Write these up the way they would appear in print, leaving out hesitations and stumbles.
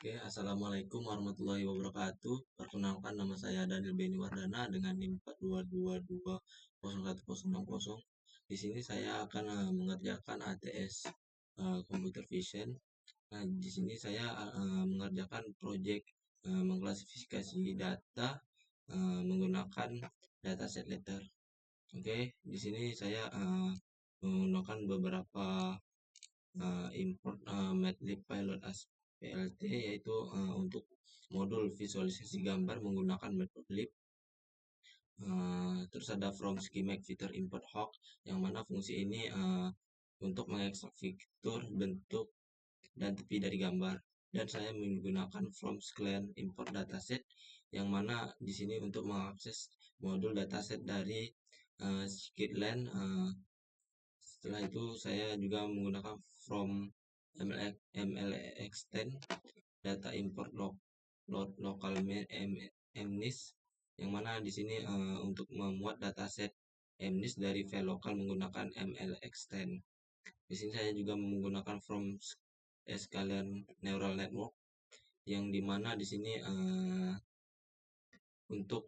Assalamualaikum warahmatullahi wabarakatuh. Perkenalkan, nama saya Daniel Beni Wardana dengan NIM 4222011060. Di sini saya akan mengerjakan ATS Computer Vision. Nah, di sini saya mengerjakan proyek mengklasifikasi data menggunakan dataset letter. Di sini saya menggunakan beberapa import Matplotlib Pilot as PLT, yaitu untuk modul visualisasi gambar menggunakan Matplotlib. Terus ada from schematic feature import hawk, yang mana fungsi ini untuk mengekstrak fitur, bentuk, dan tepi dari gambar. Dan saya menggunakan from client import dataset, yang mana di sini untuk mengakses modul dataset dari Skitland. Setelah itu saya juga menggunakan from mlextend data import local mnis, yang mana di sini untuk memuat dataset mnis dari file lokal menggunakan mlextend. Di sini saya juga menggunakan from scalene neural network, yang dimana di sini untuk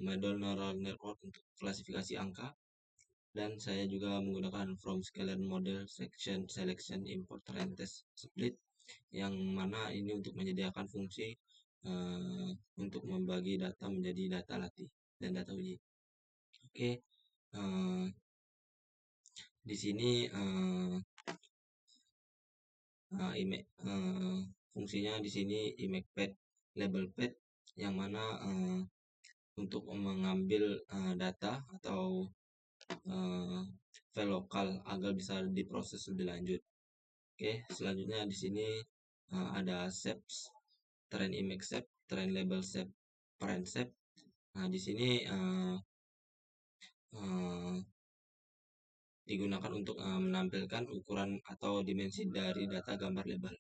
model neural network untuk klasifikasi angka. Dan saya juga menggunakan from scalene model section selection import train test split, yang mana ini untuk menyediakan fungsi untuk membagi data menjadi data latih dan data uji. Di sini fungsinya di sini image pad, label pad, yang mana untuk mengambil data atau file lokal agar bisa diproses lebih lanjut. Selanjutnya di sini ada shapes, train image shape, train label shape, parent shape. Nah, di sini digunakan untuk menampilkan ukuran atau dimensi dari data gambar label.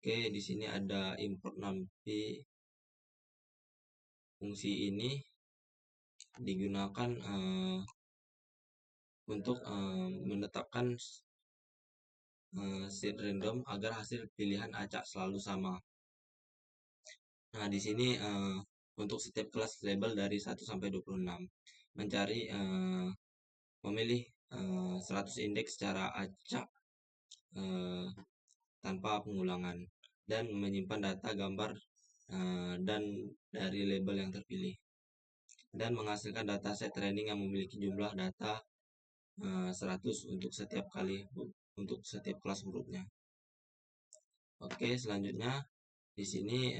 Di sini ada import numpy. Fungsi ini digunakan untuk menetapkan seed random agar hasil pilihan acak selalu sama. Nah, di sini untuk setiap kelas label dari 1 sampai 26 mencari memilih 100 indeks secara acak tanpa pengulangan, dan menyimpan data gambar dan dari label yang terpilih, dan menghasilkan dataset training yang memiliki jumlah data 100 untuk setiap kali untuk setiap kelas hurufnya. Selanjutnya di sini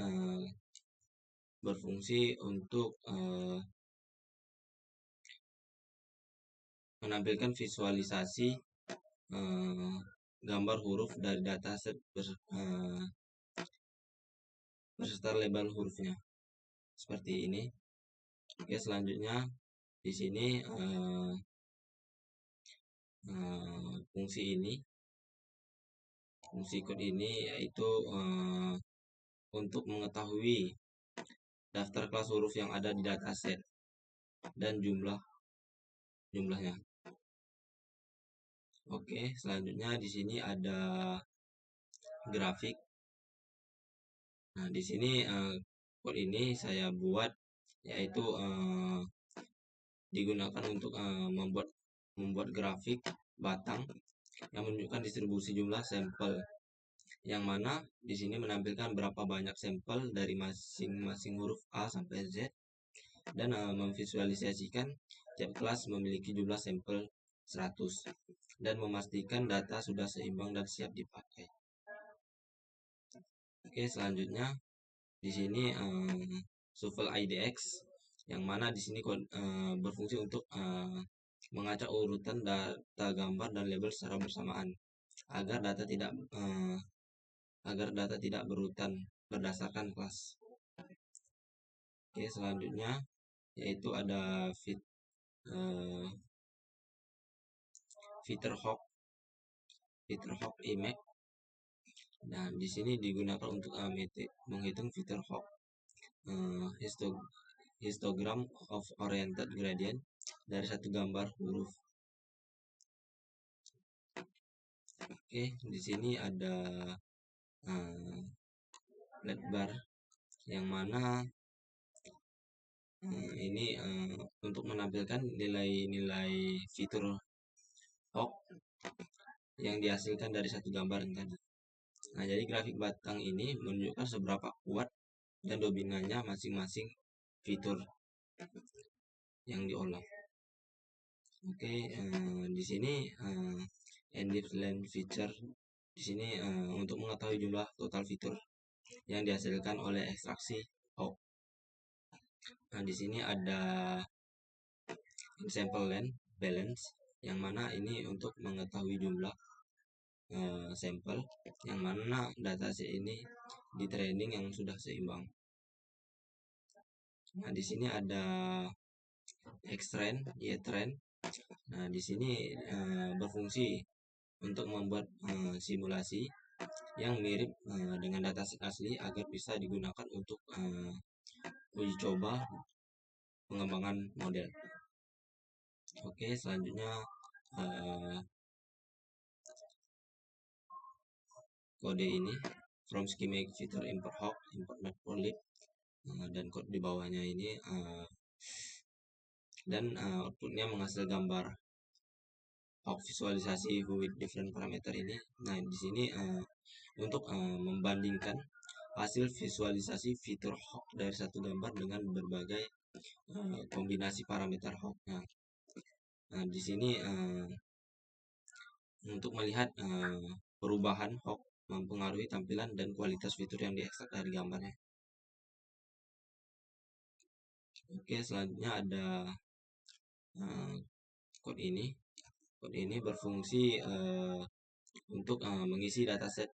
berfungsi untuk menampilkan visualisasi gambar huruf dari dataset beserta label hurufnya seperti ini. Selanjutnya di sini fungsi code ini yaitu untuk mengetahui daftar kelas huruf yang ada di dataset dan jumlahnya. Selanjutnya di sini ada grafik. Nah, di sini code ini saya buat, yaitu digunakan untuk membuat grafik batang yang menunjukkan distribusi jumlah sampel, yang mana di sini menampilkan berapa banyak sampel dari masing-masing huruf A sampai Z, dan memvisualisasikan tiap kelas memiliki jumlah sampel 100, dan memastikan data sudah seimbang dan siap dipakai. Selanjutnya di sini shuffle IDX, yang mana di sini berfungsi untuk mengacak urutan data gambar dan label secara bersamaan agar data tidak berurutan berdasarkan kelas. Selanjutnya yaitu ada feature hawk image. Nah, di sini digunakan untuk menghitung feature hawk histogram of oriented gradient dari satu gambar huruf. Di sini ada flat bar, yang mana ini untuk menampilkan nilai-nilai fitur hook yang dihasilkan dari satu gambar tadi. Nah, jadi grafik batang ini menunjukkan seberapa kuat dan dominannya masing-masing fitur yang diolah. Oke, di sini end-to-end feature. Di sini untuk mengetahui jumlah total fitur yang dihasilkan oleh ekstraksi hook. Nah, di sini ada sample length balance, yang mana ini untuk mengetahui jumlah sampel yang mana dataset ini di training yang sudah seimbang. Nah, di sini ada X-trend, Y-trend. Nah, di sini berfungsi untuk membuat simulasi yang mirip dengan dataset asli agar bisa digunakan untuk uji coba pengembangan model. Oke, selanjutnya kode ini from schematic feature import hook, import matplotlib, dan kode di bawahnya ini dan outputnya menghasilkan gambar hook visualisasi with different parameter ini. Nah, di sini untuk membandingkan hasil visualisasi fitur hook dari satu gambar dengan berbagai kombinasi parameter hooknya. Nah, di sini untuk melihat perubahan hook mempengaruhi tampilan dan kualitas fitur yang diekstrak dari gambarnya. Oke, selanjutnya ada code ini. Code ini berfungsi untuk mengisi dataset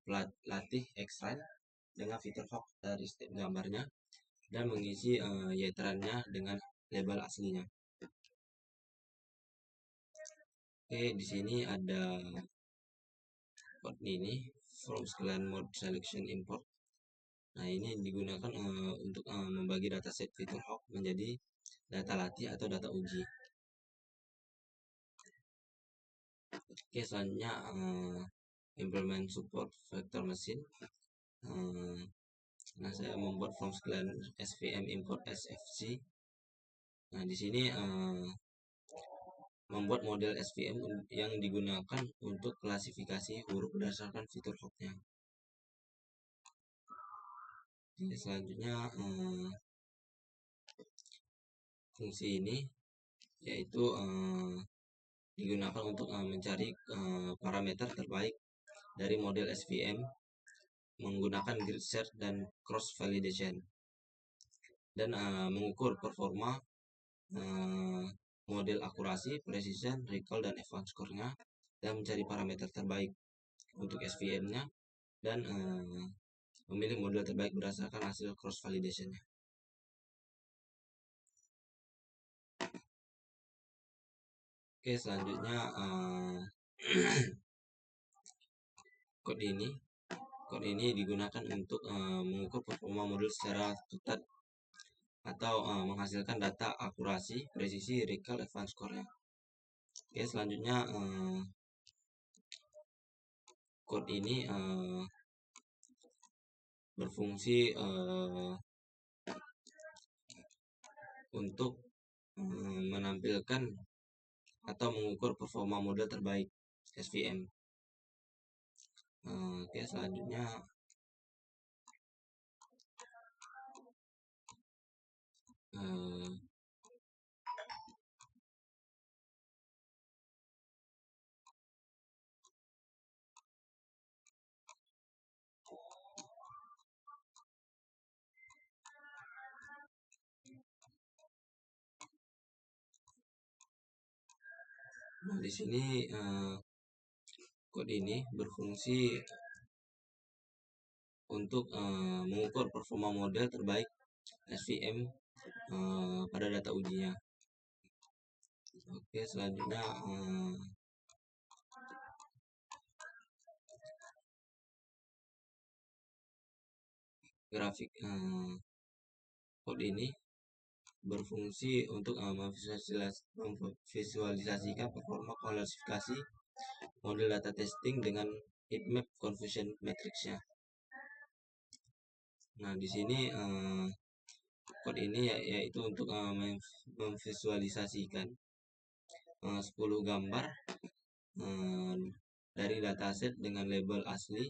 pelatih X-trend dengan fitur hook dari setiap gambarnya dan mengisi Y-trend-nya dengan label aslinya. Oke, di sini ada code ini from scalene mode selection import. Nah, ini digunakan untuk membagi dataset fitur hook menjadi data latih atau data uji. Oke, selanjutnya implement support vector machine. Nah, saya membuat from scalene svm import sfc. Nah, di sini membuat model SVM yang digunakan untuk klasifikasi huruf berdasarkan fitur hooknya. Jadi selanjutnya fungsi ini yaitu digunakan untuk mencari parameter terbaik dari model SVM menggunakan grid search dan cross validation, dan mengukur performa model akurasi, precision, recall, dan advanced score-nya, dan mencari parameter terbaik untuk SVM-nya dan memilih model terbaik berdasarkan hasil cross validation-nya. Oke, selanjutnya Code ini digunakan untuk mengukur performa model secara ketat atau menghasilkan data akurasi, presisi, recall, advanced score-nya. Oke, selanjutnya code ini berfungsi untuk menampilkan atau mengukur performa model terbaik SVM. Oke, selanjutnya nah, di sini code ini berfungsi untuk mengukur performa model terbaik SVM pada data ujinya. Oke, selanjutnya grafik code ini berfungsi untuk memvisualisasikan performa klasifikasi model data testing dengan heatmap confusion matrix-nya. Nah, di sini code ini yaitu untuk memvisualisasikan 10 gambar eh, dari dataset dengan label asli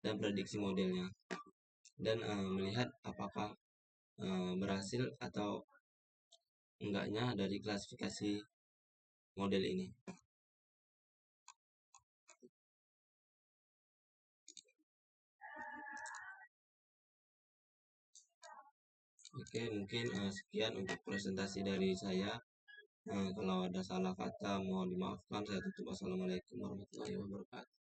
dan prediksi modelnya, dan melihat apakah berhasil atau enggaknya dari klasifikasi model ini. Oke, mungkin sekian untuk presentasi dari saya. Kalau ada salah kata mohon dimaafkan. Saya tutup. Wassalamualaikum warahmatullahi wabarakatuh.